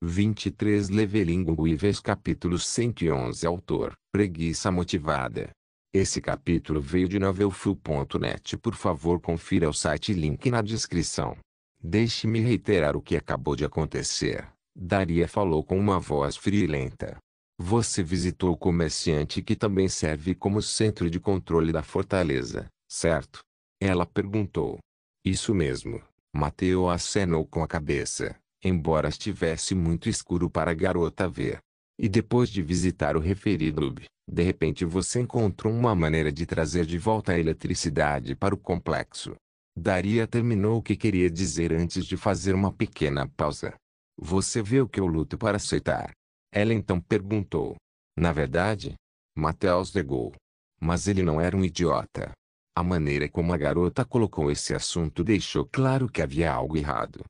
23 Leveling Weavers Capítulo 111 Autor, Preguiça Motivada. Esse capítulo veio de novelfull.net. Por favor confira o site, link na descrição. Deixe-me reiterar o que acabou de acontecer. Daria falou com uma voz fria e lenta. Você visitou o comerciante que também serve como centro de controle da fortaleza, certo? Ela perguntou. Isso mesmo. Mateo acenou com a cabeça, embora estivesse muito escuro para a garota ver. E depois de visitar o referido clube, de repente você encontrou uma maneira de trazer de volta a eletricidade para o complexo. Daria terminou o que queria dizer antes de fazer uma pequena pausa. Você vê o que eu luto para aceitar? Ela então perguntou. Na verdade? Mateus negou. Mas ele não era um idiota. A maneira como a garota colocou esse assunto deixou claro que havia algo errado.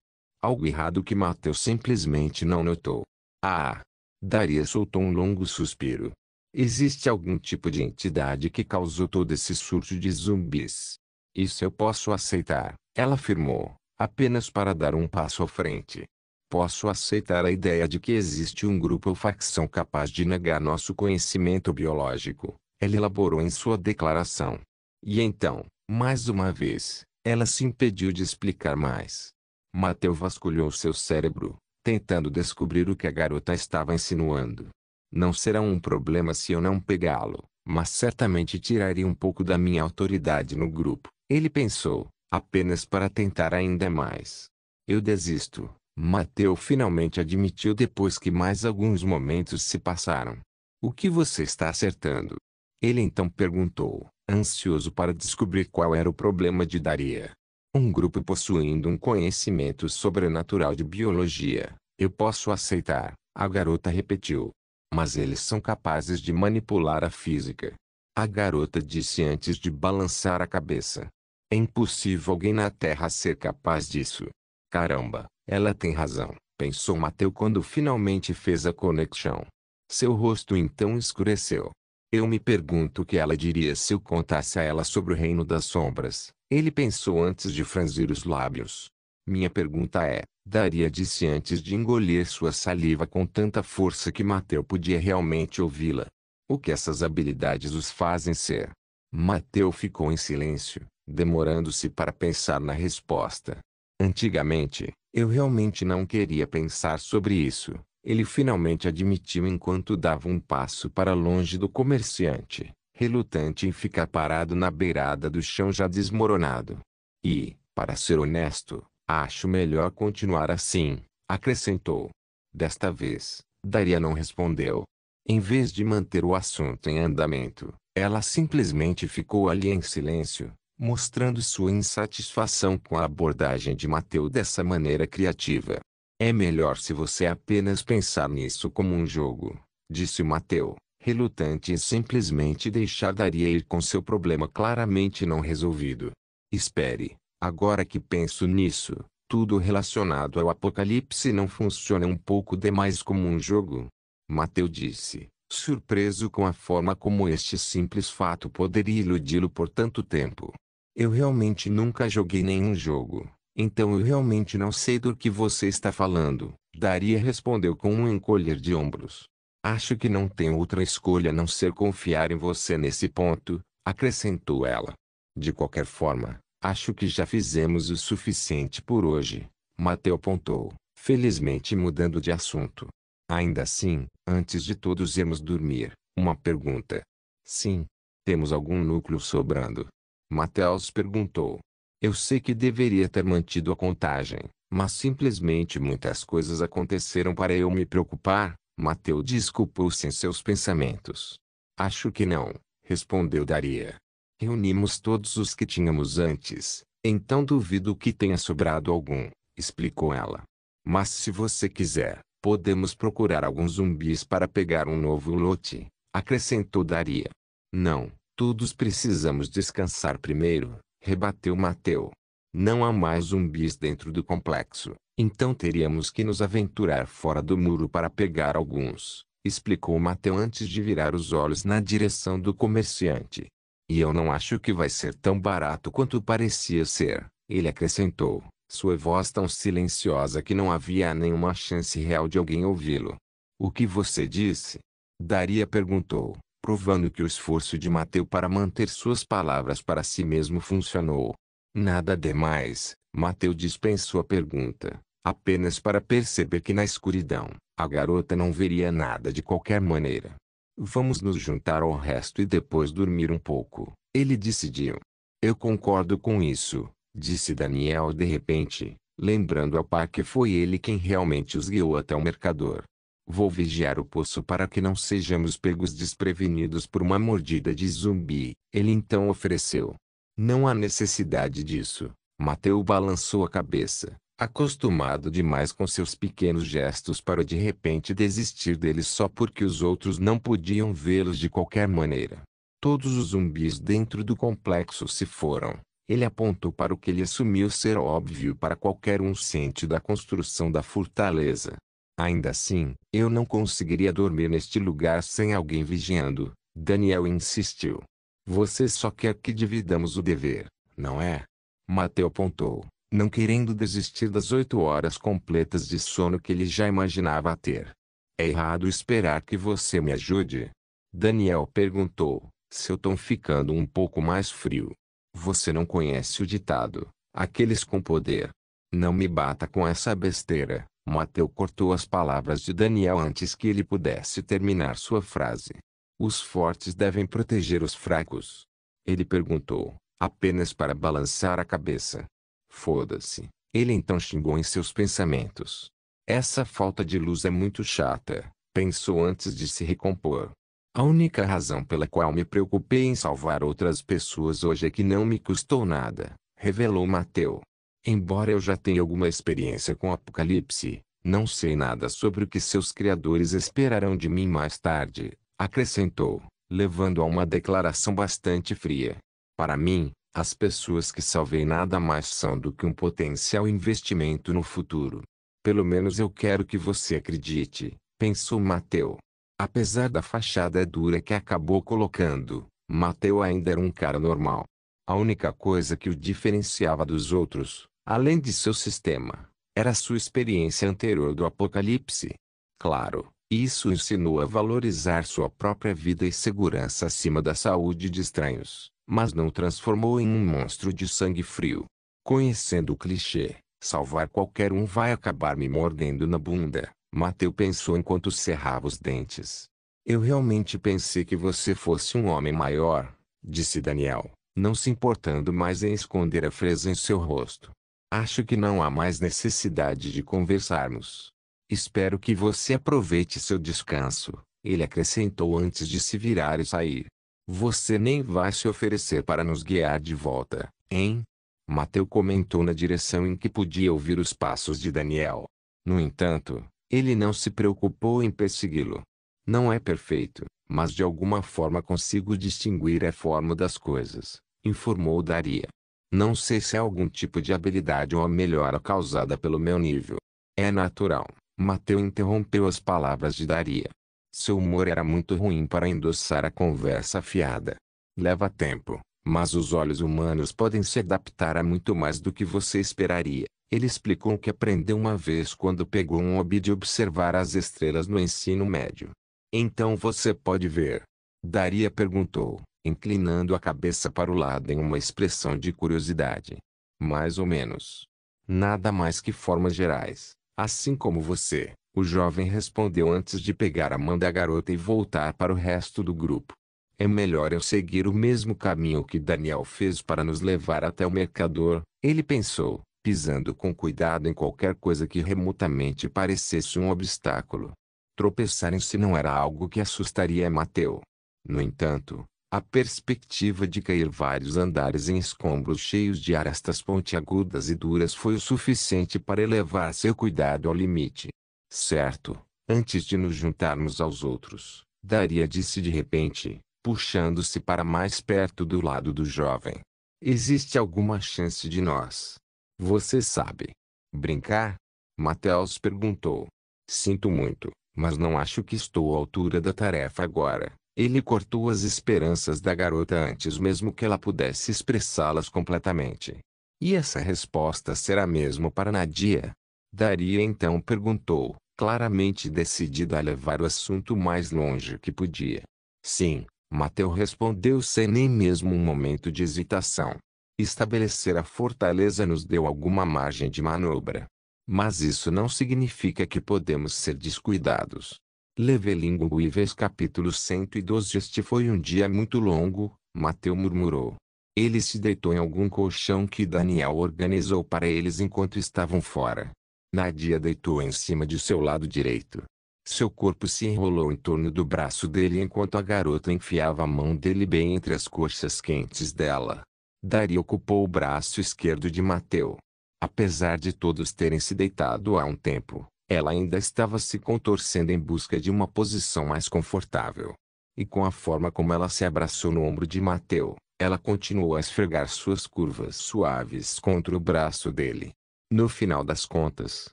Algo errado que Mateus simplesmente não notou. Ah! Daria soltou um longo suspiro. Existe algum tipo de entidade que causou todo esse surto de zumbis. Isso eu posso aceitar, ela afirmou, apenas para dar um passo à frente. Posso aceitar a ideia de que existe um grupo ou facção capaz de negar nosso conhecimento biológico, ela elaborou em sua declaração. E então, mais uma vez, ela se impediu de explicar mais. Mateu vasculhou seu cérebro, tentando descobrir o que a garota estava insinuando. Não será um problema se eu não pegá-lo, mas certamente tiraria um pouco da minha autoridade no grupo, ele pensou, apenas para tentar ainda mais. Eu desisto. Mateu finalmente admitiu depois que mais alguns momentos se passaram. O que você está acertando? Ele então perguntou, ansioso para descobrir qual era o problema de Daria. Um grupo possuindo um conhecimento sobrenatural de biologia. Eu posso aceitar, a garota repetiu. Mas eles são capazes de manipular a física. A garota disse antes de balançar a cabeça. É impossível alguém na Terra ser capaz disso. Caramba! Ela tem razão, pensou Mateu quando finalmente fez a conexão. Seu rosto então escureceu. Eu me pergunto o que ela diria se eu contasse a ela sobre o reino das sombras. Ele pensou antes de franzir os lábios. Minha pergunta é, Daria disse antes de engolir sua saliva com tanta força que Mateu podia realmente ouvi-la. O que essas habilidades os fazem ser? Mateu ficou em silêncio, demorando-se para pensar na resposta. Antigamente, eu realmente não queria pensar sobre isso, ele finalmente admitiu enquanto dava um passo para longe do comerciante, relutante em ficar parado na beirada do chão já desmoronado. E, para ser honesto, acho melhor continuar assim, acrescentou. Desta vez, Daria não respondeu. Em vez de manter o assunto em andamento, ela simplesmente ficou ali em silêncio, mostrando sua insatisfação com a abordagem de Mateu dessa maneira criativa. É melhor se você apenas pensar nisso como um jogo, disse Mateu, relutante em simplesmente deixar Daria ir com seu problema claramente não resolvido. Espere, agora que penso nisso, tudo relacionado ao apocalipse não funciona um pouco demais como um jogo? Mateu disse, surpreso com a forma como este simples fato poderia iludi-lo por tanto tempo. Eu realmente nunca joguei nenhum jogo, então eu realmente não sei do que você está falando, Daria respondeu com um encolher de ombros. Acho que não tenho outra escolha a não ser confiar em você nesse ponto, acrescentou ela. De qualquer forma, acho que já fizemos o suficiente por hoje, Mateu apontou, felizmente mudando de assunto. Ainda assim, antes de todos irmos dormir, uma pergunta. Sim. Temos algum núcleo sobrando? Mateus perguntou. Eu sei que deveria ter mantido a contagem, mas simplesmente muitas coisas aconteceram para eu me preocupar. Mateu desculpou-se em seus pensamentos. Acho que não, respondeu Daria. Reunimos todos os que tínhamos antes, então duvido que tenha sobrado algum, explicou ela. Mas se você quiser, podemos procurar alguns zumbis para pegar um novo lote, acrescentou Daria. Não, todos precisamos descansar primeiro, rebateu Mateu. Não há mais zumbis dentro do complexo, então teríamos que nos aventurar fora do muro para pegar alguns, explicou Mateu antes de virar os olhos na direção do comerciante. E eu não acho que vai ser tão barato quanto parecia ser, ele acrescentou. Sua voz tão silenciosa que não havia nenhuma chance real de alguém ouvi-lo. O que você disse? Daria perguntou, provando que o esforço de Mateu para manter suas palavras para si mesmo funcionou. Nada demais, Mateu dispensou a pergunta, apenas para perceber que na escuridão, a garota não veria nada de qualquer maneira. Vamos nos juntar ao resto e depois dormir um pouco, ele decidiu. Eu concordo com isso, disse Daniel de repente, lembrando ao par que foi ele quem realmente os guiou até o mercador. Vou vigiar o poço para que não sejamos pegos desprevenidos por uma mordida de zumbi, ele então ofereceu. Não há necessidade disso, Mateu balançou a cabeça, acostumado demais com seus pequenos gestos para de repente desistir deles só porque os outros não podiam vê-los de qualquer maneira. Todos os zumbis dentro do complexo se foram. Ele apontou para o que ele assumiu ser óbvio para qualquer um ciente da construção da fortaleza. Ainda assim, eu não conseguiria dormir neste lugar sem alguém vigiando, Daniel insistiu. Você só quer que dividamos o dever, não é? Mateu apontou, não querendo desistir das 8 horas completas de sono que ele já imaginava ter. É errado esperar que você me ajude? Daniel perguntou, seu tom ficando um pouco mais frio. Você não conhece o ditado, aqueles com poder. Não me bata com essa besteira. Mateu cortou as palavras de Daniel antes que ele pudesse terminar sua frase. Os fortes devem proteger os fracos. Ele perguntou, apenas para balançar a cabeça. Foda-se. Ele então xingou em seus pensamentos. Essa falta de luz é muito chata, pensou antes de se recompor. A única razão pela qual me preocupei em salvar outras pessoas hoje é que não me custou nada, revelou Mateu. Embora eu já tenha alguma experiência com Apocalipse, não sei nada sobre o que seus criadores esperarão de mim mais tarde, acrescentou, levando a uma declaração bastante fria. Para mim, as pessoas que salvei nada mais são do que um potencial investimento no futuro. Pelo menos eu quero que você acredite, pensou Mateu. Apesar da fachada dura que acabou colocando, Mateu ainda era um cara normal. A única coisa que o diferenciava dos outros, além de seu sistema, era sua experiência anterior do Apocalipse. Claro, isso o ensinou a valorizar sua própria vida e segurança acima da saúde de estranhos, mas não o transformou em um monstro de sangue frio. Conhecendo o clichê, salvar qualquer um vai acabar me mordendo na bunda. Mateu pensou enquanto cerrava os dentes. Eu realmente pensei que você fosse um homem maior, disse Daniel, não se importando mais em esconder a frieza em seu rosto. Acho que não há mais necessidade de conversarmos. Espero que você aproveite seu descanso, ele acrescentou antes de se virar e sair. Você nem vai se oferecer para nos guiar de volta, hein? Mateu comentou na direção em que podia ouvir os passos de Daniel. No entanto, ele não se preocupou em persegui-lo. Não é perfeito, mas de alguma forma consigo distinguir a forma das coisas, informou Daria. Não sei se é algum tipo de habilidade ou a melhora causada pelo meu nível. É natural. Mateu interrompeu as palavras de Daria. Seu humor era muito ruim para endossar a conversa afiada. Leva tempo, mas os olhos humanos podem se adaptar a muito mais do que você esperaria. Ele explicou o que aprendeu uma vez quando pegou um hobby de observar as estrelas no ensino médio. Então você pode ver? Daria perguntou, inclinando a cabeça para o lado em uma expressão de curiosidade. Mais ou menos. Nada mais que formas gerais, assim como você, o jovem respondeu antes de pegar a mão da garota e voltar para o resto do grupo. É melhor eu seguir o mesmo caminho que Daniel fez para nos levar até o mercador, ele pensou, pisando com cuidado em qualquer coisa que remotamente parecesse um obstáculo. Tropeçar em si não era algo que assustaria Mateu. No entanto, a perspectiva de cair vários andares em escombros cheios de arestas pontiagudas e duras foi o suficiente para elevar seu cuidado ao limite. Certo, antes de nos juntarmos aos outros, Daria disse de repente, puxando-se para mais perto do lado do jovem. Existe alguma chance de nós? Você sabe. Brincar? Matheus perguntou. Sinto muito, mas não acho que estou à altura da tarefa agora. Ele cortou as esperanças da garota antes mesmo que ela pudesse expressá-las completamente. E essa resposta será mesmo para Nadia? Daria então perguntou, claramente decidida a levar o assunto mais longe que podia. Sim, Mateu respondeu sem nem mesmo um momento de hesitação. Estabelecer a fortaleza nos deu alguma margem de manobra. Mas isso não significa que podemos ser descuidados. Levelinguives capítulo 112. Este foi um dia muito longo, Mateu murmurou. Ele se deitou em algum colchão que Daniel organizou para eles enquanto estavam fora. Nadia deitou em cima de seu lado direito. Seu corpo se enrolou em torno do braço dele enquanto a garota enfiava a mão dele bem entre as coxas quentes dela. Daria ocupou o braço esquerdo de Mateu. Apesar de todos terem se deitado há um tempo, ela ainda estava se contorcendo em busca de uma posição mais confortável. E com a forma como ela se abraçou no ombro de Mateu, ela continuou a esfregar suas curvas suaves contra o braço dele. No final das contas,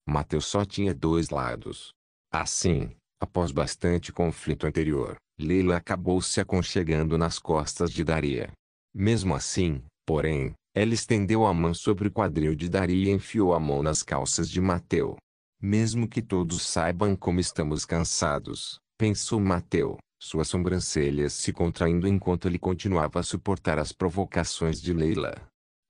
Mateu só tinha dois lados. Assim, após bastante conflito anterior, Leila acabou se aconchegando nas costas de Daria. Mesmo assim, porém, ela estendeu a mão sobre o quadril de Daria e enfiou a mão nas calças de Mateu. Mesmo que todos saibam como estamos cansados, pensou Mateu, suas sobrancelhas se contraindo enquanto ele continuava a suportar as provocações de Leila.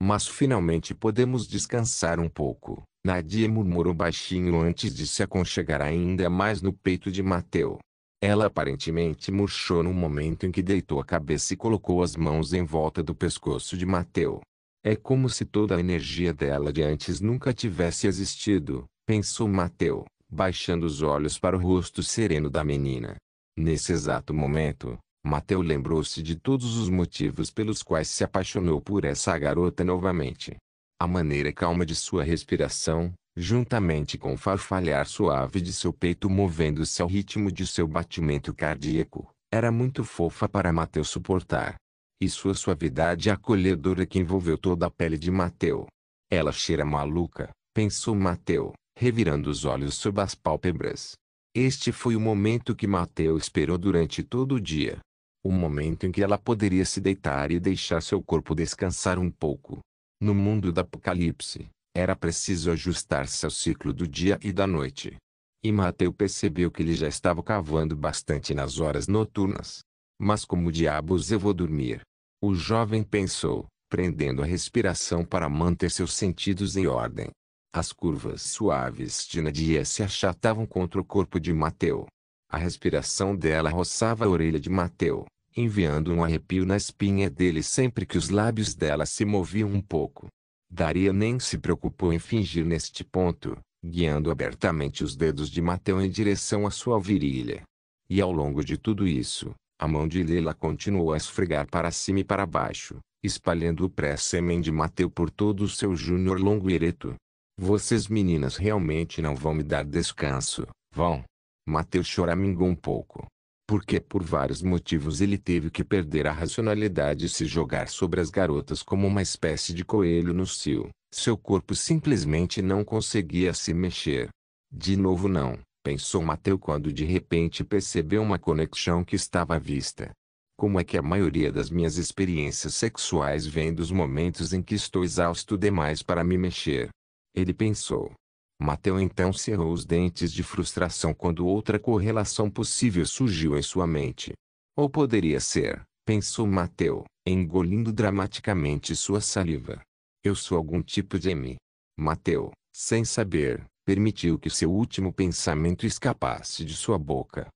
Mas finalmente podemos descansar um pouco, Nadia murmurou baixinho antes de se aconchegar ainda mais no peito de Mateu. Ela aparentemente murchou no momento em que deitou a cabeça e colocou as mãos em volta do pescoço de Mateu. É como se toda a energia dela de antes nunca tivesse existido, pensou Mateu, baixando os olhos para o rosto sereno da menina. Nesse exato momento, Mateu lembrou-se de todos os motivos pelos quais se apaixonou por essa garota novamente. A maneira calma de sua respiração, juntamente com o farfalhar suave de seu peito movendo-se ao ritmo de seu batimento cardíaco, era muito fofa para Mateu suportar. E sua suavidade acolhedora que envolveu toda a pele de Mateu. Ela cheira maluca, pensou Mateu, revirando os olhos sob as pálpebras. Este foi o momento que Mateu esperou durante todo o dia. O momento em que ela poderia se deitar e deixar seu corpo descansar um pouco. No mundo do Apocalipse, era preciso ajustar-se ao ciclo do dia e da noite. E Mateu percebeu que ele já estava cavando bastante nas horas noturnas. Mas como diabos eu vou dormir? O jovem pensou, prendendo a respiração para manter seus sentidos em ordem. As curvas suaves de Nadia se achatavam contra o corpo de Mateu. A respiração dela roçava a orelha de Mateu, enviando um arrepio na espinha dele sempre que os lábios dela se moviam um pouco. Daria nem se preocupou em fingir neste ponto, guiando abertamente os dedos de Mateu em direção à sua virilha. E ao longo de tudo isso, a mão de Leila continuou a esfregar para cima e para baixo, espalhando o pré-sêmen de Mateu por todo o seu júnior longo e ereto. Vocês meninas realmente não vão me dar descanso, vão? Mateu choramingou um pouco. Porque por vários motivos ele teve que perder a racionalidade e se jogar sobre as garotas como uma espécie de coelho no cio. Seu corpo simplesmente não conseguia se mexer. De novo não, pensou Mateu quando de repente percebeu uma conexão que estava à vista. Como é que a maioria das minhas experiências sexuais vem dos momentos em que estou exausto demais para me mexer? Ele pensou. Mateu então cerrou os dentes de frustração quando outra correlação possível surgiu em sua mente. Ou poderia ser, pensou Mateu, engolindo dramaticamente sua saliva. Eu sou algum tipo de M. Mateu, sem saber, permitiu que seu último pensamento escapasse de sua boca.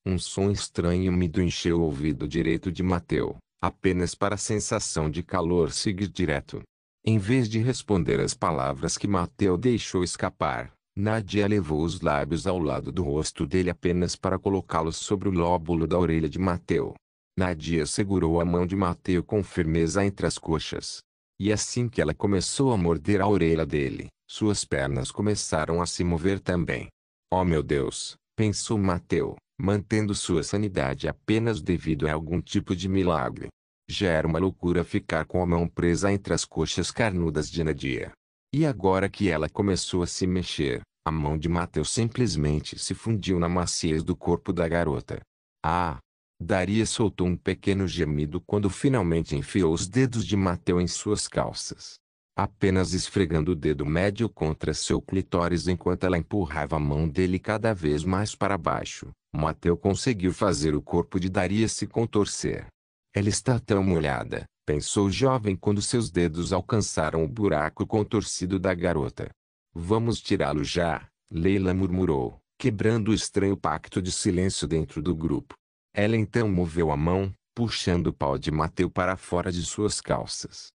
Um som estranho e úmido encheu o ouvido direito de Mateu, apenas para a sensação de calor seguir direto. Em vez de responder às palavras que Mateu deixou escapar, Nadia levou os lábios ao lado do rosto dele apenas para colocá-los sobre o lóbulo da orelha de Mateu. Nadia segurou a mão de Mateu com firmeza entre as coxas. E assim que ela começou a morder a orelha dele, suas pernas começaram a se mover também. Oh meu Deus, pensou Mateu, mantendo sua sanidade apenas devido a algum tipo de milagre. Já era uma loucura ficar com a mão presa entre as coxas carnudas de Nadia. E agora que ela começou a se mexer, a mão de Mateu simplesmente se fundiu na maciez do corpo da garota. Ah! Daria soltou um pequeno gemido quando finalmente enfiou os dedos de Mateu em suas calças. Apenas esfregando o dedo médio contra seu clitóris enquanto ela empurrava a mão dele cada vez mais para baixo, Mateu conseguiu fazer o corpo de Daria se contorcer. Ela está tão molhada, pensou o jovem quando seus dedos alcançaram o buraco contorcido da garota. Vamos tirá-lo já, Leila murmurou, quebrando o estranho pacto de silêncio dentro do grupo. Ela então moveu a mão, puxando o pau de Mateu para fora de suas calças.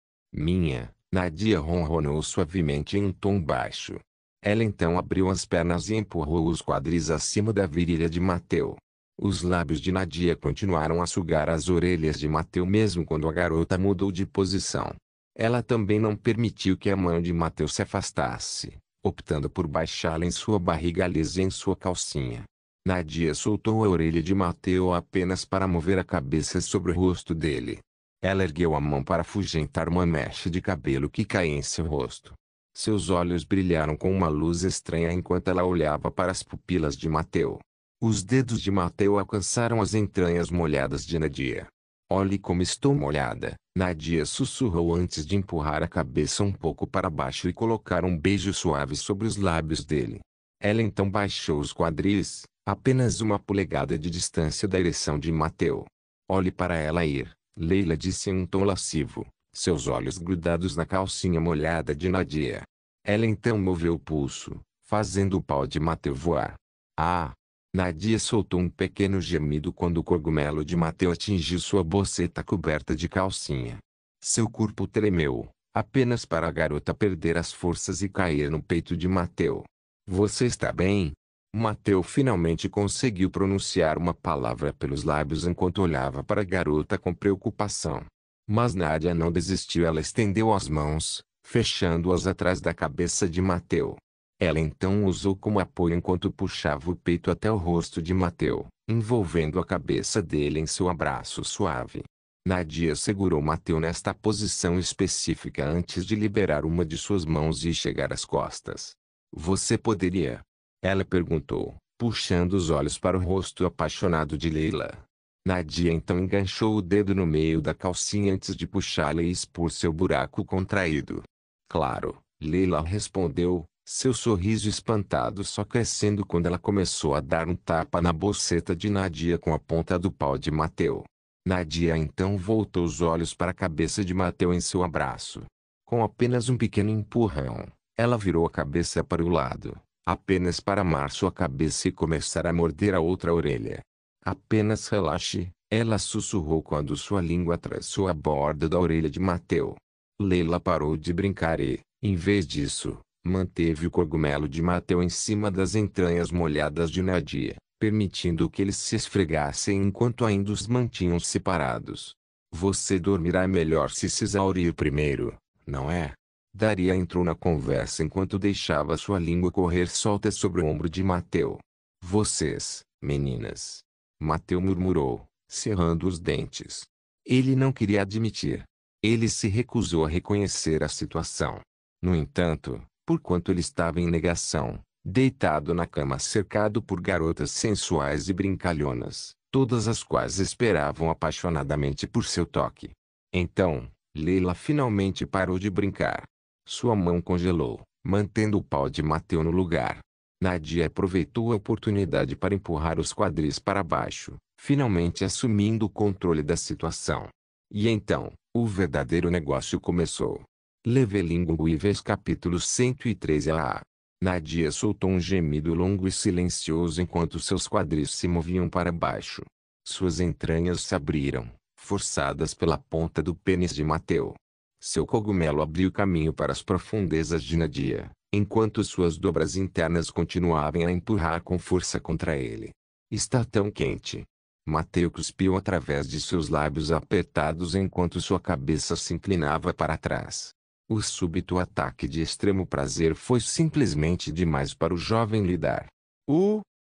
Nadia ronronou suavemente em um tom baixo. Ela então abriu as pernas e empurrou os quadris acima da virilha de Mateu. Os lábios de Nadia continuaram a sugar as orelhas de Mateu mesmo quando a garota mudou de posição. Ela também não permitiu que a mão de Mateu se afastasse, optando por baixá-la em sua barriga lisa e em sua calcinha. Nadia soltou a orelha de Mateu apenas para mover a cabeça sobre o rosto dele. Ela ergueu a mão para afugentar uma mecha de cabelo que caía em seu rosto. Seus olhos brilharam com uma luz estranha enquanto ela olhava para as pupilas de Mateu. Os dedos de Mateu alcançaram as entranhas molhadas de Nadia. Olhe como estou molhada, Nadia sussurrou antes de empurrar a cabeça um pouco para baixo e colocar um beijo suave sobre os lábios dele. Ela então baixou os quadris, apenas uma polegada de distância da ereção de Mateu. Olhe para ela ir, Leila disse em um tom lascivo, seus olhos grudados na calcinha molhada de Nadia. Ela então moveu o pulso, fazendo o pau de Mateu voar. Ah! Nadia soltou um pequeno gemido quando o cogumelo de Mateu atingiu sua boceta coberta de calcinha. Seu corpo tremeu, apenas para a garota perder as forças e cair no peito de Mateu. Você está bem? Mateu finalmente conseguiu pronunciar uma palavra pelos lábios enquanto olhava para a garota com preocupação. Mas Nadia não desistiu. Ela estendeu as mãos, fechando-as atrás da cabeça de Mateu. Ela então usou como apoio enquanto puxava o peito até o rosto de Mateu, envolvendo a cabeça dele em seu abraço suave. Nadia segurou Mateu nesta posição específica antes de liberar uma de suas mãos e chegar às costas. Você poderia? Ela perguntou, puxando os olhos para o rosto apaixonado de Leila. Nadia então enganchou o dedo no meio da calcinha antes de puxá-la e expor seu buraco contraído. Claro, Leila respondeu, seu sorriso espantado só crescendo quando ela começou a dar um tapa na boceta de Nadia com a ponta do pau de Mateu. Nadia então voltou os olhos para a cabeça de Mateu em seu abraço. Com apenas um pequeno empurrão, ela virou a cabeça para o lado, apenas para amar sua cabeça e começar a morder a outra orelha. Apenas relaxe, ela sussurrou quando sua língua atravessou a borda da orelha de Mateu. Leila parou de brincar e, em vez disso, manteve o cogumelo de Mateu em cima das entranhas molhadas de Nadia, permitindo que eles se esfregassem enquanto ainda os mantinham separados. Você dormirá melhor se exaurir primeiro, não é? Daria entrou na conversa enquanto deixava sua língua correr solta sobre o ombro de Mateu. Vocês, meninas. Mateu murmurou, cerrando os dentes. Ele não queria admitir. Ele se recusou a reconhecer a situação. No entanto, porquanto ele estava em negação, deitado na cama cercado por garotas sensuais e brincalhonas, todas as quais esperavam apaixonadamente por seu toque. Então, Leila finalmente parou de brincar. Sua mão congelou, mantendo o pau de Mateu no lugar. Nadia aproveitou a oportunidade para empurrar os quadris para baixo, finalmente assumindo o controle da situação. E então, o verdadeiro negócio começou. Levelinguives capítulo 113 a. Nadia soltou um gemido longo e silencioso enquanto seus quadris se moviam para baixo. Suas entranhas se abriram, forçadas pela ponta do pênis de Mateu. Seu cogumelo abriu caminho para as profundezas de Nadia, enquanto suas dobras internas continuavam a empurrar com força contra ele. Está tão quente. Mateu cuspiu através de seus lábios apertados enquanto sua cabeça se inclinava para trás. O súbito ataque de extremo prazer foi simplesmente demais para o jovem lidar.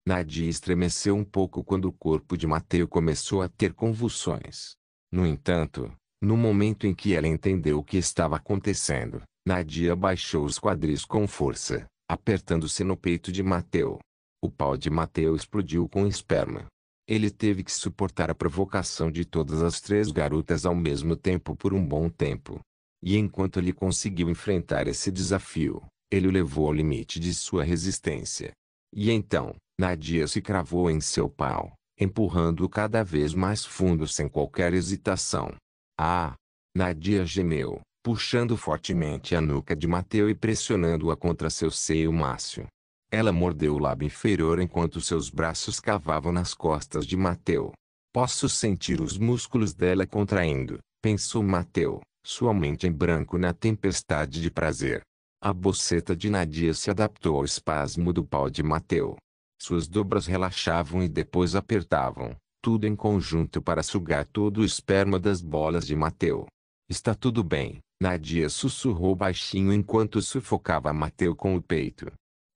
Nadia estremeceu um pouco quando o corpo de Mateu começou a ter convulsões. No entanto, no momento em que ela entendeu o que estava acontecendo, Nadia baixou os quadris com força, apertando-se no peito de Mateu. O pau de Mateu explodiu com esperma. Ele teve que suportar a provocação de todas as três garotas ao mesmo tempo por um bom tempo. E enquanto ele conseguiu enfrentar esse desafio, ele o levou ao limite de sua resistência. E então, Nadia se cravou em seu pau, empurrando-o cada vez mais fundo sem qualquer hesitação. Ah! Nadia gemeu, puxando fortemente a nuca de Mateu e pressionando-a contra seu seio mácio. Ela mordeu o lábio inferior enquanto seus braços cavavam nas costas de Mateu. Posso sentir os músculos dela contraindo, pensou Mateu, sua mente em branco na tempestade de prazer. A boceta de Nadia se adaptou ao espasmo do pau de Mateu. Suas dobras relaxavam e depois apertavam, tudo em conjunto para sugar todo o esperma das bolas de Mateu. Está tudo bem, Nadia sussurrou baixinho enquanto sufocava Mateu com o peito.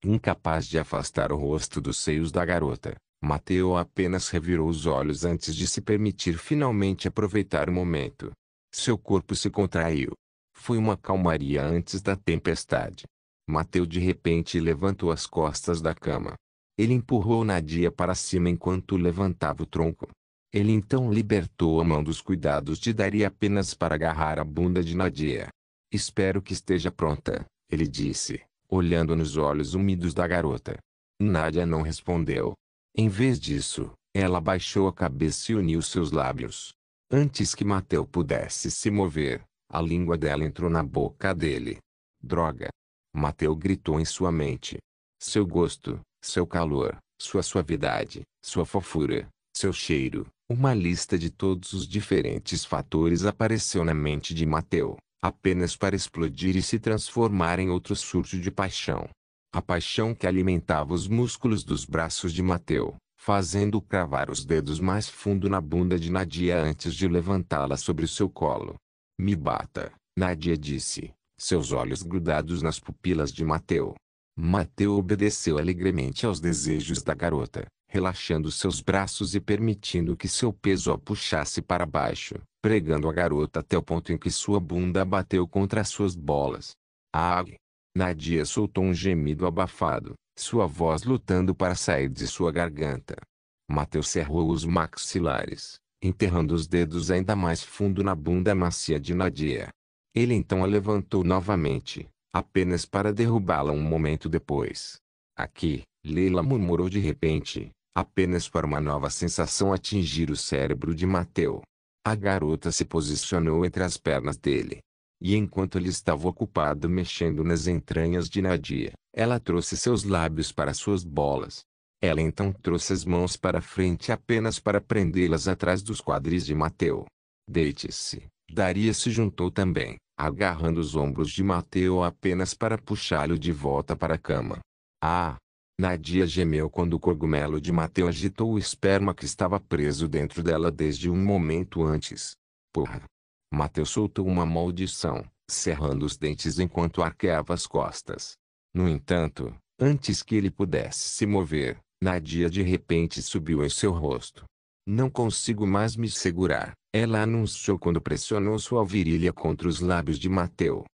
Incapaz de afastar o rosto dos seios da garota, Mateu apenas revirou os olhos antes de se permitir finalmente aproveitar o momento. Seu corpo se contraiu. Foi uma calmaria antes da tempestade. Mateu de repente levantou as costas da cama. Ele empurrou Nadia para cima enquanto levantava o tronco. Ele então libertou a mão dos cuidados de Daria apenas para agarrar a bunda de Nadia. Espero que esteja pronta, ele disse, olhando nos olhos úmidos da garota. Nadia não respondeu. Em vez disso, ela baixou a cabeça e uniu seus lábios. Antes que Mateu pudesse se mover, a língua dela entrou na boca dele. Droga! Mateu gritou em sua mente. Seu gosto, seu calor, sua suavidade, sua fofura, seu cheiro, uma lista de todos os diferentes fatores apareceu na mente de Mateu, apenas para explodir e se transformar em outro surto de paixão. A paixão que alimentava os músculos dos braços de Mateu, fazendo-o cravar os dedos mais fundo na bunda de Nadia antes de levantá-la sobre o seu colo. Me bata, Nadia disse, seus olhos grudados nas pupilas de Mateu. Mateu obedeceu alegremente aos desejos da garota, relaxando seus braços e permitindo que seu peso a puxasse para baixo, pregando a garota até o ponto em que sua bunda bateu contra suas bolas. Ah! Nadia soltou um gemido abafado, sua voz lutando para sair de sua garganta. Mateu cerrou os maxilares, enterrando os dedos ainda mais fundo na bunda macia de Nadia. Ele então a levantou novamente, apenas para derrubá-la um momento depois. Aqui, Leila murmurou de repente, apenas para uma nova sensação atingir o cérebro de Mateu. A garota se posicionou entre as pernas dele. E enquanto ele estava ocupado mexendo nas entranhas de Nadia, ela trouxe seus lábios para suas bolas. Ela então trouxe as mãos para frente apenas para prendê-las atrás dos quadris de Mateu. Deite-se. Daria se juntou também, agarrando os ombros de Mateu apenas para puxá-lo de volta para a cama. Ah! Nadia gemeu quando o cogumelo de Mateu agitou o esperma que estava preso dentro dela desde um momento antes. Porra! Mateu soltou uma maldição, cerrando os dentes enquanto arqueava as costas. No entanto, antes que ele pudesse se mover, Nadia de repente subiu em seu rosto. Não consigo mais me segurar, ela anunciou quando pressionou sua virilha contra os lábios de Mateu.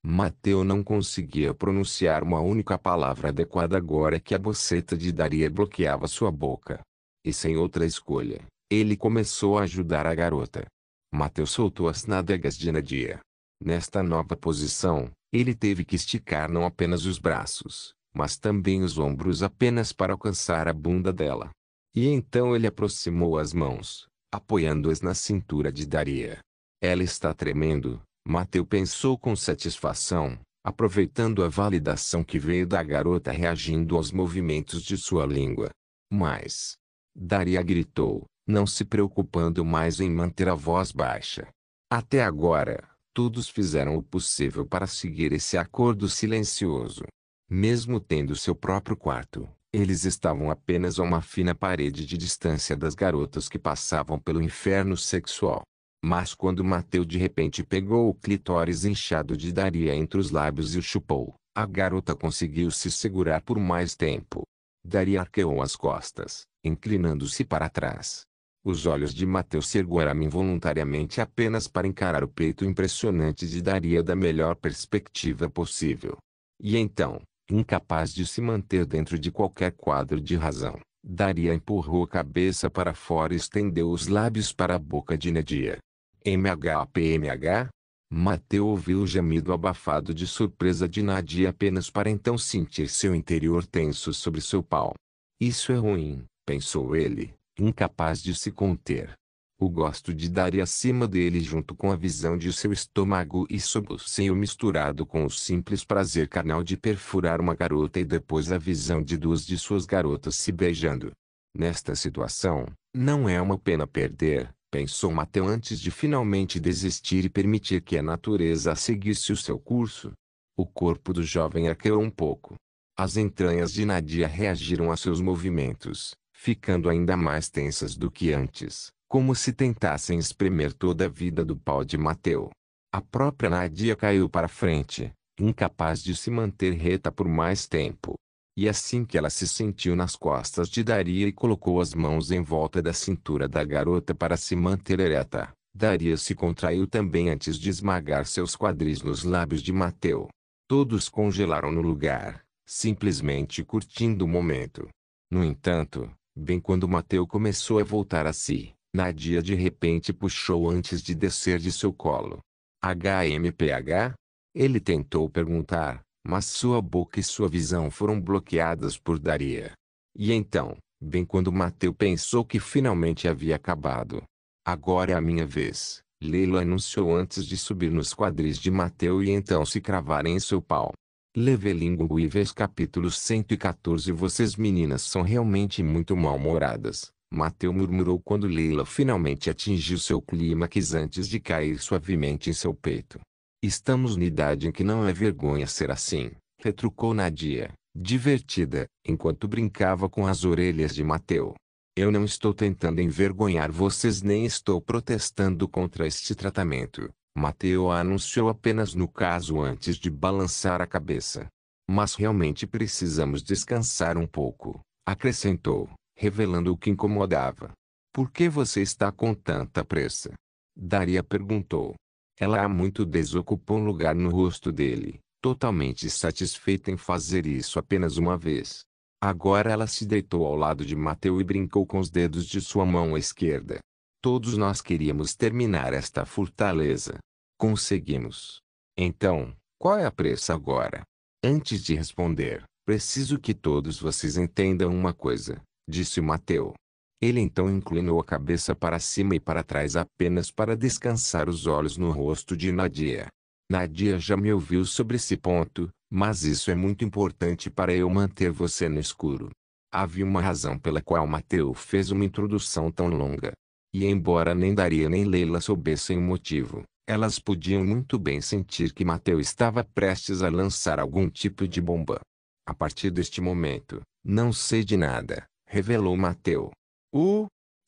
Mateu não conseguia pronunciar uma única palavra adequada agora que a boceta de Daria bloqueava sua boca. E sem outra escolha, ele começou a ajudar a garota. Mateu soltou as nádegas de Nadia. Nesta nova posição, ele teve que esticar não apenas os braços, mas também os ombros apenas para alcançar a bunda dela. E então ele aproximou as mãos, apoiando-as na cintura de Daria. Ela está tremendo, Mateu pensou com satisfação, aproveitando a validação que veio da garota reagindo aos movimentos de sua língua. Mas Daria gritou, não se preocupando mais em manter a voz baixa. Até agora, todos fizeram o possível para seguir esse acordo silencioso. Mesmo tendo seu próprio quarto, eles estavam apenas a uma fina parede de distância das garotas que passavam pelo inferno sexual. Mas quando Mateu de repente pegou o clitóris inchado de Daria entre os lábios e o chupou, a garota conseguiu se segurar por mais tempo. Daria arqueou as costas, inclinando-se para trás. Os olhos de Mateu se ergueram involuntariamente apenas para encarar o peito impressionante de Daria da melhor perspectiva possível. E então, incapaz de se manter dentro de qualquer quadro de razão, Daria empurrou a cabeça para fora e estendeu os lábios para a boca de Nadia. MHPMH? Mateu ouviu o gemido abafado de surpresa de Nadia apenas para então sentir seu interior tenso sobre seu pau. Isso é ruim, pensou ele, incapaz de se conter. O gosto de Daria acima dele junto com a visão de seu estômago e sob o seio misturado com o simples prazer carnal de perfurar uma garota e depois a visão de duas de suas garotas se beijando. Nesta situação, não é uma pena perder, pensou Mateu antes de finalmente desistir e permitir que a natureza seguisse o seu curso. O corpo do jovem arqueou um pouco. As entranhas de Nadia reagiram a seus movimentos, ficando ainda mais tensas do que antes, como se tentassem espremer toda a vida do pau de Mateu. A própria Nadia caiu para frente, incapaz de se manter reta por mais tempo. E assim que ela se sentiu nas costas de Daria e colocou as mãos em volta da cintura da garota para se manter ereta, Daria se contraiu também antes de esmagar seus quadris nos lábios de Mateu. Todos congelaram no lugar, simplesmente curtindo o momento. No entanto, bem quando Mateu começou a voltar a si, Nadia de repente puxou antes de descer de seu colo. HMPH? Ele tentou perguntar, mas sua boca e sua visão foram bloqueadas por Daria. E então, bem quando Mateu pensou que finalmente havia acabado. Agora é a minha vez, Leila anunciou antes de subir nos quadris de Mateu e então se cravar em seu pau. Levelinguíveis capítulo 114. Vocês meninas são realmente muito mal-humoradas, Mateu murmurou quando Leila finalmente atingiu seu clímax antes de cair suavemente em seu peito. Estamos na idade em que não é vergonha ser assim, retrucou Nadia, divertida, enquanto brincava com as orelhas de Mateu. Eu não estou tentando envergonhar vocês nem estou protestando contra este tratamento, Mateu anunciou apenas no caso antes de balançar a cabeça. Mas realmente precisamos descansar um pouco, acrescentou, revelando o que incomodava. Por que você está com tanta pressa? Daria perguntou. Ela há muito desocupou um lugar no rosto dele, totalmente satisfeita em fazer isso apenas uma vez. Agora ela se deitou ao lado de Mateu e brincou com os dedos de sua mão esquerda. Todos nós queríamos terminar esta fortaleza. Conseguimos. Então, qual é a pressa agora? Antes de responder, preciso que todos vocês entendam uma coisa, disse Mateu. Ele então inclinou a cabeça para cima e para trás apenas para descansar os olhos no rosto de Nadia. Nadia já me ouviu sobre esse ponto, mas isso é muito importante para eu manter você no escuro. Havia uma razão pela qual Mateu fez uma introdução tão longa. E embora nem Daria nem Leila soubessem o motivo, elas podiam muito bem sentir que Mateu estava prestes a lançar algum tipo de bomba. A partir deste momento, não sei de nada, revelou Mateu.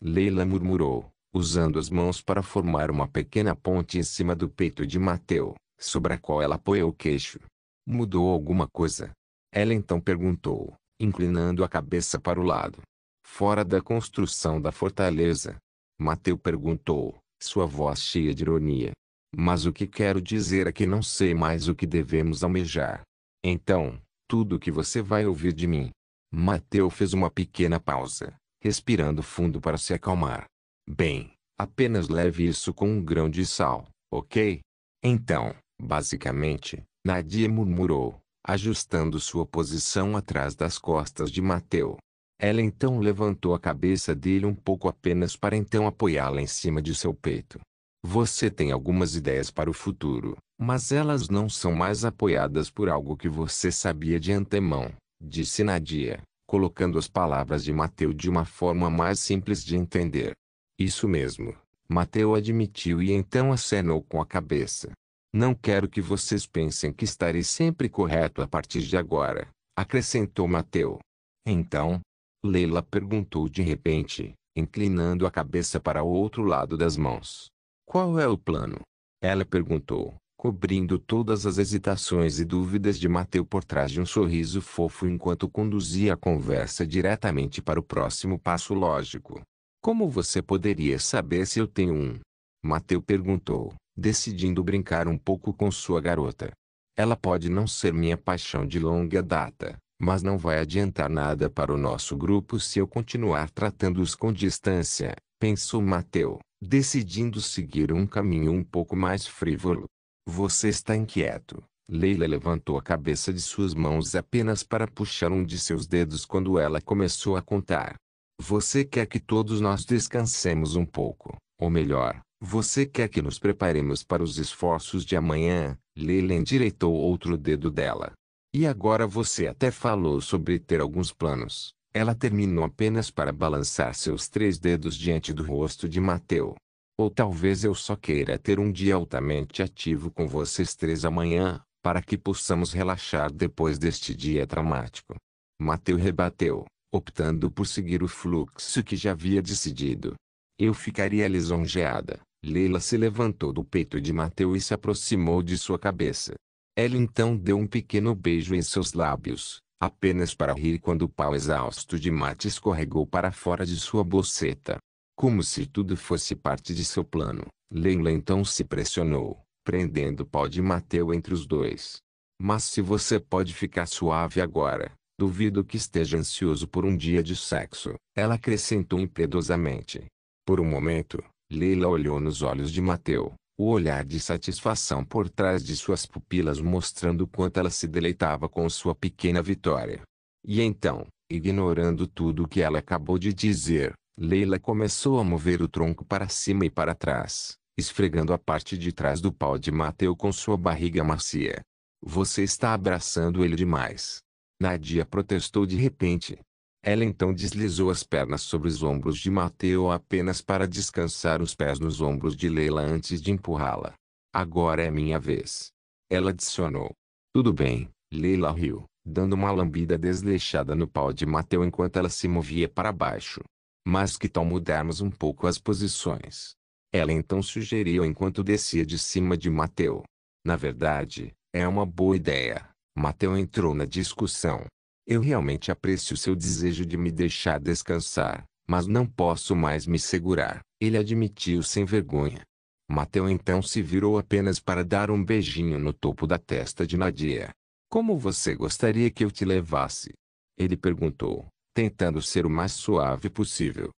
Leila murmurou, usando as mãos para formar uma pequena ponte em cima do peito de Mateu, sobre a qual ela apoiou o queixo. Mudou alguma coisa? Ela então perguntou, inclinando a cabeça para o lado. Fora da construção da fortaleza? Mateu perguntou, sua voz cheia de ironia. Mas o que quero dizer é que não sei mais o que devemos almejar. Então, tudo o que você vai ouvir de mim. Mateu fez uma pequena pausa, respirando fundo para se acalmar. Bem, apenas leve isso com um grão de sal, ok? Então, basicamente, Nadia murmurou, ajustando sua posição atrás das costas de Mateu. Ela então levantou a cabeça dele um pouco apenas para então apoiá-la em cima de seu peito. Você tem algumas ideias para o futuro, mas elas não são mais apoiadas por algo que você sabia de antemão, disse Nadia, colocando as palavras de Mateu de uma forma mais simples de entender. Isso mesmo, Mateu admitiu e então acenou com a cabeça. Não quero que vocês pensem que estarei sempre correto a partir de agora, acrescentou Mateu. Então? Leila perguntou de repente, inclinando a cabeça para o outro lado das mãos. Qual é o plano? Ela perguntou, cobrindo todas as hesitações e dúvidas de Mateu por trás de um sorriso fofo enquanto conduzia a conversa diretamente para o próximo passo lógico. Como você poderia saber se eu tenho um? Mateu perguntou, decidindo brincar um pouco com sua garota. Ela pode não ser minha paixão de longa data, Mas não vai adiantar nada para o nosso grupo se eu continuar tratando-os com distância, pensou Mateu, decidindo seguir um caminho um pouco mais frívolo. Você está inquieto. Leila levantou a cabeça de suas mãos apenas para puxar um de seus dedos quando ela começou a contar. Você quer que todos nós descansemos um pouco, ou melhor, você quer que nos preparemos para os esforços de amanhã? Leila endireitou outro dedo dela. E agora você até falou sobre ter alguns planos. Ela terminou apenas para balançar seus 3 dedos diante do rosto de Mateu. Ou talvez eu só queira ter um dia altamente ativo com vocês 3 amanhã, para que possamos relaxar depois deste dia traumático. Mateu rebateu, optando por seguir o fluxo que já havia decidido. Eu ficaria lisonjeada. Leila se levantou do peito de Mateu e se aproximou de sua cabeça. Ela então deu um pequeno beijo em seus lábios, apenas para rir quando o pau exausto de Mate escorregou para fora de sua boceta. Como se tudo fosse parte de seu plano, Leila então se pressionou, prendendo o pau de Mateu entre os dois. Mas se você pode ficar suave agora, duvido que esteja ansioso por um dia de sexo, ela acrescentou impiedosamente. Por um momento, Leila olhou nos olhos de Mateu, o olhar de satisfação por trás de suas pupilas mostrando o quanto ela se deleitava com sua pequena vitória. E então, ignorando tudo o que ela acabou de dizer, Leila começou a mover o tronco para cima e para trás, esfregando a parte de trás do pau de Mateu com sua barriga macia. Você está abraçando ele demais. Nadia protestou de repente. Ela então deslizou as pernas sobre os ombros de Mateu apenas para descansar os pés nos ombros de Leila antes de empurrá-la. Agora é minha vez. Ela adicionou. Tudo bem, Leila riu, dando uma lambida desleixada no pau de Mateu enquanto ela se movia para baixo. Mas que tal mudarmos um pouco as posições? Ela então sugeriu enquanto descia de cima de Mateu. Na verdade, é uma boa ideia. Mateu entrou na discussão. Eu realmente aprecio seu desejo de me deixar descansar, mas não posso mais me segurar, ele admitiu sem vergonha. Mateu então se virou apenas para dar um beijinho no topo da testa de Nadia. Como você gostaria que eu te levasse? Ele perguntou, tentando ser o mais suave possível.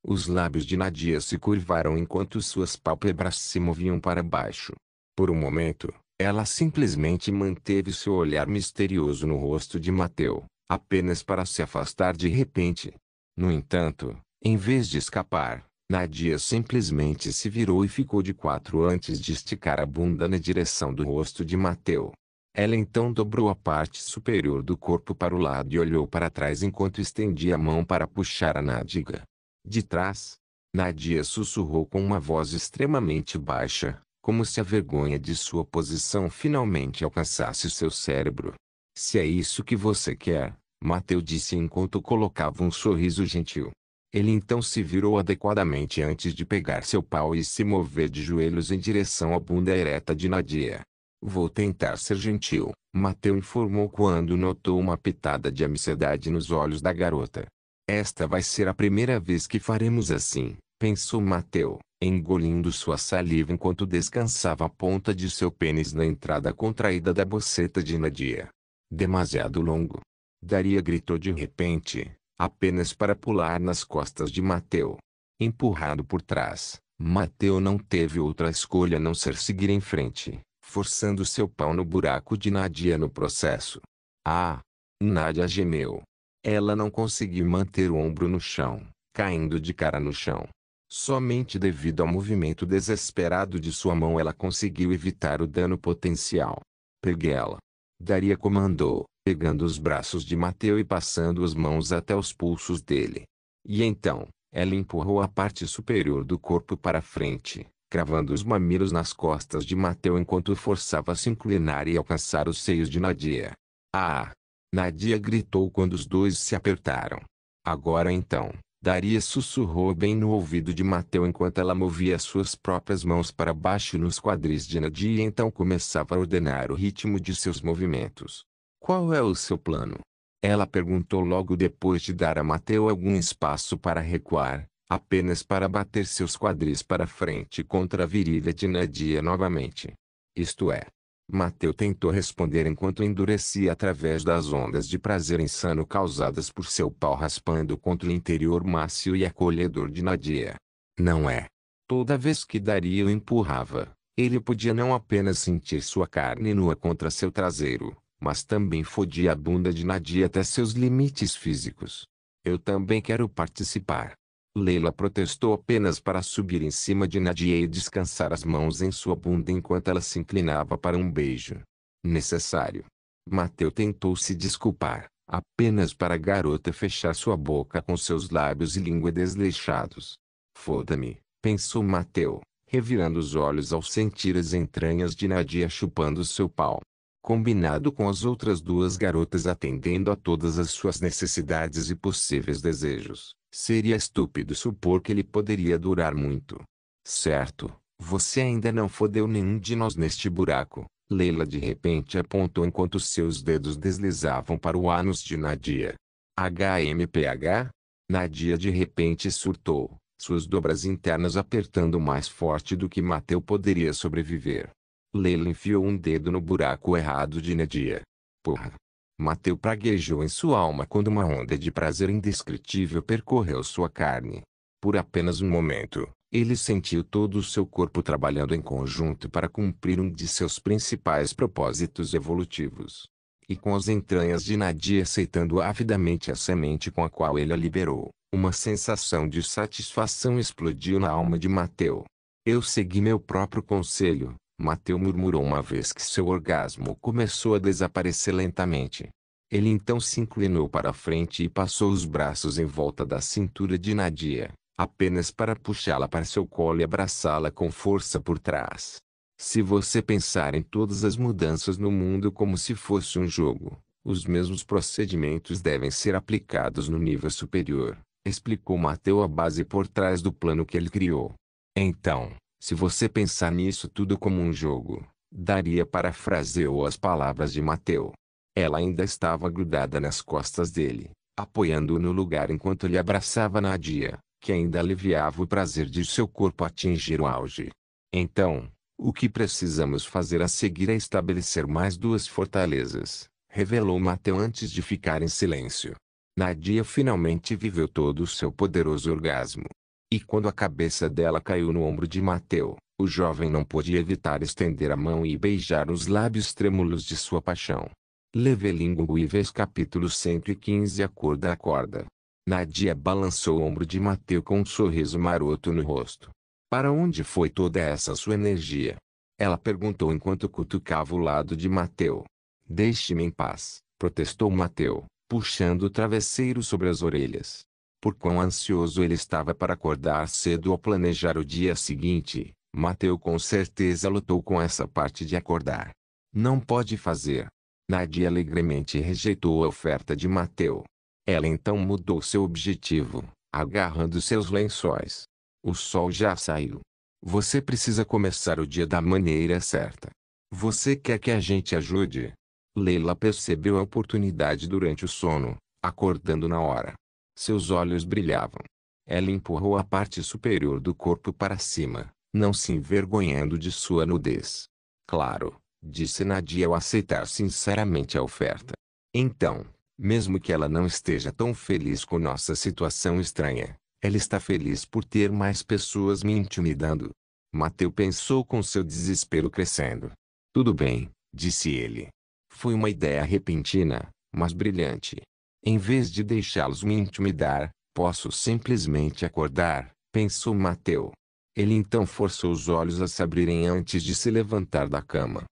Os lábios de Nadia se curvaram enquanto suas pálpebras se moviam para baixo. Por um momento, ela simplesmente manteve seu olhar misterioso no rosto de Mateu, apenas para se afastar de repente. No entanto, em vez de escapar, Nadia simplesmente se virou e ficou de quatro antes de esticar a bunda na direção do rosto de Mateu. Ela então dobrou a parte superior do corpo para o lado e olhou para trás enquanto estendia a mão para puxar a nádega. De trás, Nadia sussurrou com uma voz extremamente baixa, como se a vergonha de sua posição finalmente alcançasse seu cérebro. Se é isso que você quer, Mateu disse enquanto colocava um sorriso gentil. Ele então se virou adequadamente antes de pegar seu pau e se mover de joelhos em direção à bunda ereta de Nadia. Vou tentar ser gentil, Mateu informou quando notou uma pitada de ansiedade nos olhos da garota. Esta vai ser a primeira vez que faremos assim, pensou Mateu, engolindo sua saliva enquanto descansava a ponta de seu pênis na entrada contraída da boceta de Nadia. Demasiado longo. Daria gritou de repente, apenas para pular nas costas de Mateu. Empurrado por trás, Mateu não teve outra escolha a não ser seguir em frente, forçando seu pau no buraco de Nadia no processo. Ah! Nadia gemeu. Ela não conseguiu manter o ombro no chão, caindo de cara no chão. Somente devido ao movimento desesperado de sua mão ela conseguiu evitar o dano potencial. Pegue ela. Daria comandou, pegando os braços de Mateu e passando as mãos até os pulsos dele. E então, ela empurrou a parte superior do corpo para frente, cravando os mamilos nas costas de Mateu enquanto o forçava a se inclinar e alcançar os seios de Nadia. Ah! Nadia gritou quando os dois se apertaram. Agora então, Daria sussurrou bem no ouvido de Mateu enquanto ela movia suas próprias mãos para baixo nos quadris de Nadia e então começava a ordenar o ritmo de seus movimentos. Qual é o seu plano? Ela perguntou logo depois de dar a Mateu algum espaço para recuar, apenas para bater seus quadris para frente contra a virilha de Nadia novamente. Isto é, Mateu tentou responder enquanto endurecia através das ondas de prazer insano causadas por seu pau raspando contra o interior macio e acolhedor de Nadia. Não é. Toda vez que Daria o empurrava, ele podia não apenas sentir sua carne nua contra seu traseiro, mas também fodia a bunda de Nadia até seus limites físicos. Eu também quero participar. Leila protestou apenas para subir em cima de Nadia e descansar as mãos em sua bunda enquanto ela se inclinava para um beijo. Necessário. Mateu tentou se desculpar, apenas para a garota fechar sua boca com seus lábios e língua desleixados. Foda-me, pensou Mateu, revirando os olhos ao sentir as entranhas de Nadia chupando seu pau. Combinado com as outras duas garotas atendendo a todas as suas necessidades e possíveis desejos, seria estúpido supor que ele poderia durar muito. Certo, você ainda não fodeu nenhum de nós neste buraco, Leila de repente apontou enquanto seus dedos deslizavam para o ânus de Nadia. HMPH? Nadia de repente surtou, suas dobras internas apertando mais forte do que Mateu poderia sobreviver. Leila enfiou um dedo no buraco errado de Nadia. Porra! Mateu praguejou em sua alma quando uma onda de prazer indescritível percorreu sua carne. Por apenas um momento, ele sentiu todo o seu corpo trabalhando em conjunto para cumprir um de seus principais propósitos evolutivos. E com as entranhas de Nadia aceitando avidamente a semente com a qual ele a liberou, uma sensação de satisfação explodiu na alma de Mateu. Eu segui meu próprio conselho, Mateu murmurou uma vez que seu orgasmo começou a desaparecer lentamente. Ele então se inclinou para a frente e passou os braços em volta da cintura de Nadia, apenas para puxá-la para seu colo e abraçá-la com força por trás. Se você pensar em todas as mudanças no mundo como se fosse um jogo, os mesmos procedimentos devem ser aplicados no nível superior, explicou Mateu a base por trás do plano que ele criou. Então, se você pensar nisso tudo como um jogo, Daria parafraseou as palavras de Mateu. Ela ainda estava grudada nas costas dele, apoiando-o no lugar enquanto ele abraçava Nadia, que ainda aliviava o prazer de seu corpo atingir o auge. Então, o que precisamos fazer a seguir é estabelecer mais duas fortalezas, revelou Mateu antes de ficar em silêncio. Nadia finalmente viveu todo o seu poderoso orgasmo. E quando a cabeça dela caiu no ombro de Mateu, o jovem não pôde evitar estender a mão e beijar os lábios trêmulos de sua paixão. Levelinguives capítulo 115 Acorda. Nadia balançou o ombro de Mateu com um sorriso maroto no rosto. Para onde foi toda essa sua energia? Ela perguntou enquanto cutucava o lado de Mateu. Deixe-me em paz, protestou Mateu, puxando o travesseiro sobre as orelhas. Por quão ansioso ele estava para acordar cedo ou planejar o dia seguinte, Mateu com certeza lutou com essa parte de acordar. Não pode fazer. Nadia alegremente rejeitou a oferta de Mateu. Ela então mudou seu objetivo, agarrando seus lençóis. O sol já saiu. Você precisa começar o dia da maneira certa. Você quer que a gente ajude? Leila percebeu a oportunidade durante o sono, acordando na hora. Seus olhos brilhavam. Ela empurrou a parte superior do corpo para cima, não se envergonhando de sua nudez. Claro, disse Nadia ao aceitar sinceramente a oferta. Então, mesmo que ela não esteja tão feliz com nossa situação estranha, ela está feliz por ter mais pessoas me intimidando. Mateu pensou com seu desespero crescendo. Tudo bem, disse ele. Foi uma ideia repentina, mas brilhante. Em vez de deixá-los me intimidar, posso simplesmente acordar, pensou Mateu. Ele então forçou os olhos a se abrirem antes de se levantar da cama.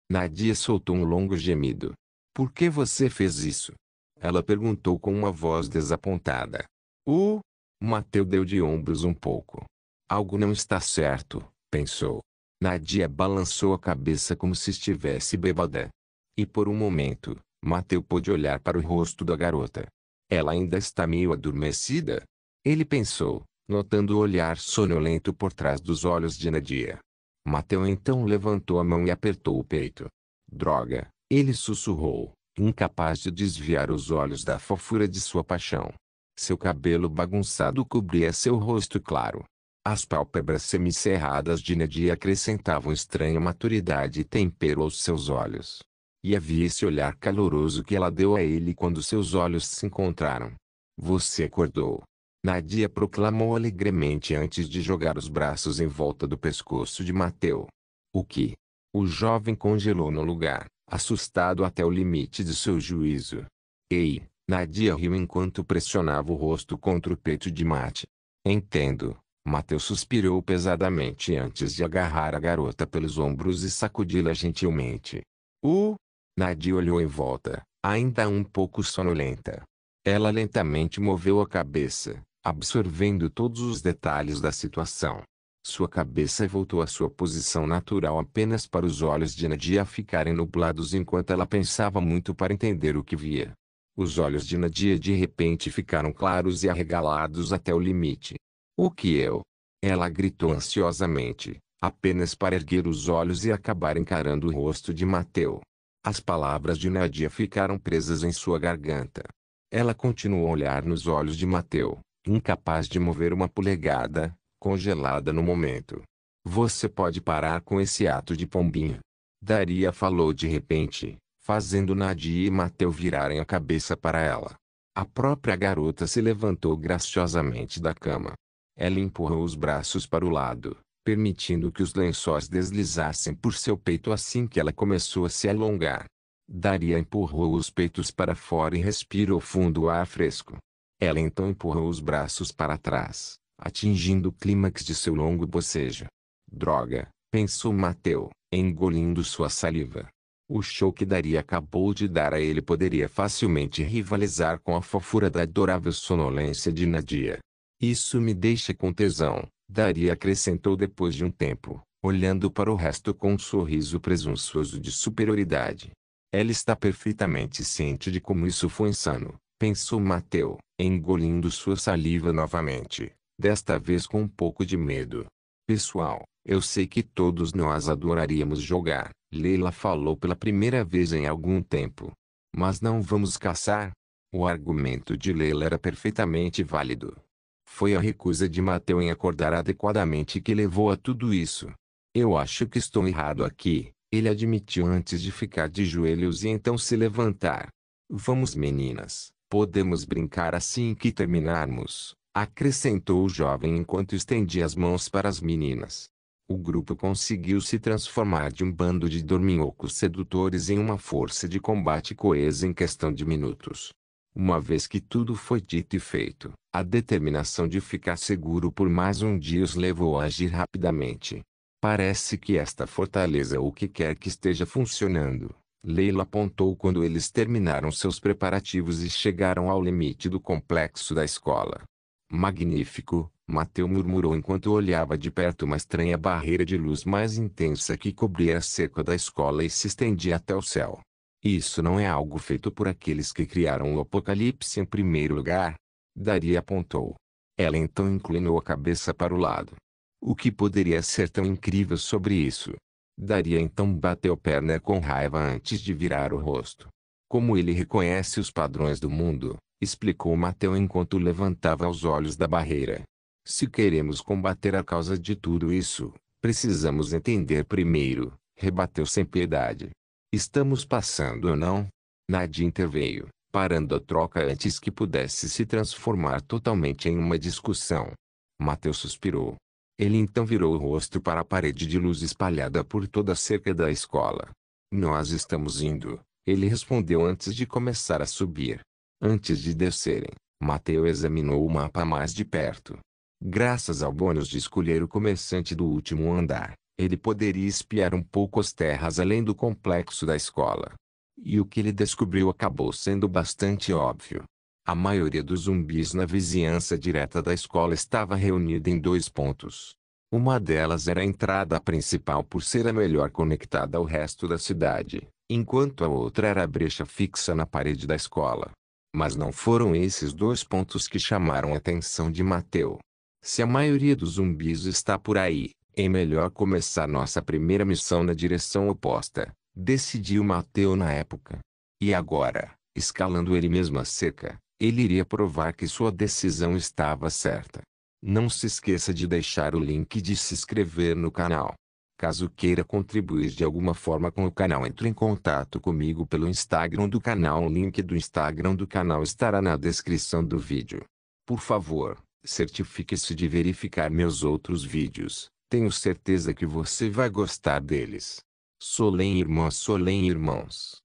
Nadia soltou um longo gemido. Por que você fez isso? Ela perguntou com uma voz desapontada. Mateu deu de ombros um pouco. Algo não está certo, pensou. Nadia balançou a cabeça como se estivesse bêbada. E por um momento, Mateu pôde olhar para o rosto da garota. Ela ainda está meio adormecida? Ele pensou, notando o olhar sonolento por trás dos olhos de Nadia. Mateu então levantou a mão e apertou o peito. Droga, ele sussurrou, incapaz de desviar os olhos da fofura de sua paixão. Seu cabelo bagunçado cobria seu rosto claro. As pálpebras semicerradas de Nadia acrescentavam estranha maturidade e tempero aos seus olhos. E havia esse olhar caloroso que ela deu a ele quando seus olhos se encontraram. Você acordou. Nadia proclamou alegremente antes de jogar os braços em volta do pescoço de Mateu. O que? O jovem congelou no lugar, assustado até o limite de seu juízo. Ei, Nadia riu enquanto pressionava o rosto contra o peito de Mate. Entendo. Mateu suspirou pesadamente antes de agarrar a garota pelos ombros e sacudi-la gentilmente. Nadia olhou em volta, ainda um pouco sonolenta. Ela lentamente moveu a cabeça, absorvendo todos os detalhes da situação. Sua cabeça voltou à sua posição natural apenas para os olhos de Nadia ficarem nublados enquanto ela pensava muito para entender o que via. Os olhos de Nadia de repente ficaram claros e arregalados até o limite. O que eu? Ela gritou ansiosamente, apenas para erguer os olhos e acabar encarando o rosto de Mateu. As palavras de Nadia ficaram presas em sua garganta. Ela continuou a olhar nos olhos de Mateu, incapaz de mover uma polegada, congelada no momento. Você pode parar com esse ato de pombinha. Daria falou de repente, fazendo Nadia e Mateu virarem a cabeça para ela. A própria garota se levantou graciosamente da cama. Ela empurrou os braços para o lado, permitindo que os lençóis deslizassem por seu peito assim que ela começou a se alongar. Daria empurrou os peitos para fora e respirou fundo o ar fresco. Ela então empurrou os braços para trás, atingindo o clímax de seu longo bocejo. Droga, pensou Mateu, engolindo sua saliva. O show que Daria acabou de dar a ele poderia facilmente rivalizar com a fofura da adorável sonolência de Nadia. Isso me deixa com tesão, Daria acrescentou depois de um tempo, olhando para o resto com um sorriso presunçoso de superioridade. Ela está perfeitamente ciente de como isso foi insano, pensou Mateu, engolindo sua saliva novamente, desta vez com um pouco de medo. Pessoal, eu sei que todos nós adoraríamos jogar, Leila falou pela primeira vez em algum tempo. Mas não vamos caçar? O argumento de Leila era perfeitamente válido. Foi a recusa de Mateu em acordar adequadamente que levou a tudo isso. Eu acho que estou errado aqui, ele admitiu antes de ficar de joelhos e então se levantar. Vamos meninas, podemos brincar assim que terminarmos, acrescentou o jovem enquanto estendia as mãos para as meninas. O grupo conseguiu se transformar de um bando de dorminhocos sedutores em uma força de combate coesa em questão de minutos. Uma vez que tudo foi dito e feito, a determinação de ficar seguro por mais um dia os levou a agir rapidamente. Parece que esta fortaleza ou o que quer que esteja funcionando, Leila apontou quando eles terminaram seus preparativos e chegaram ao limite do complexo da escola. Magnífico, Mateu murmurou enquanto olhava de perto uma estranha barreira de luz mais intensa que cobria a cerca da escola e se estendia até o céu. Isso não é algo feito por aqueles que criaram o Apocalipse em primeiro lugar? Daria apontou. Ela então inclinou a cabeça para o lado. O que poderia ser tão incrível sobre isso? Daria então bateu perna com raiva antes de virar o rosto. Como ele reconhece os padrões do mundo, explicou Mateu enquanto levantava os olhos da barreira. Se queremos combater a causa de tudo isso, precisamos entender primeiro, rebateu sem piedade. Estamos passando ou não? Nadia interveio, parando a troca antes que pudesse se transformar totalmente em uma discussão. Mateu suspirou. Ele então virou o rosto para a parede de luz espalhada por toda a cerca da escola. Nós estamos indo, ele respondeu antes de começar a subir. Antes de descerem, Mateu examinou o mapa mais de perto. Graças ao bônus de escolher o comerciante do último andar, ele poderia espiar um pouco as terras além do complexo da escola. E o que ele descobriu acabou sendo bastante óbvio. A maioria dos zumbis na vizinhança direta da escola estava reunida em 2 pontos. Uma delas era a entrada principal por ser a melhor conectada ao resto da cidade, enquanto a outra era a brecha fixa na parede da escola. Mas não foram esses 2 pontos que chamaram a atenção de Mateu. Se a maioria dos zumbis está por aí, é melhor começar nossa primeira missão na direção oposta, decidiu Mateu na época. E agora, escalando ele mesmo a cerca, ele iria provar que sua decisão estava certa. Não se esqueça de deixar o link de se inscrever no canal. Caso queira contribuir de alguma forma com o canal, entre em contato comigo pelo Instagram do canal. O link do Instagram do canal estará na descrição do vídeo. Por favor, certifique-se de verificar meus outros vídeos. Tenho certeza que você vai gostar deles. Solém irmãs, solém irmãos.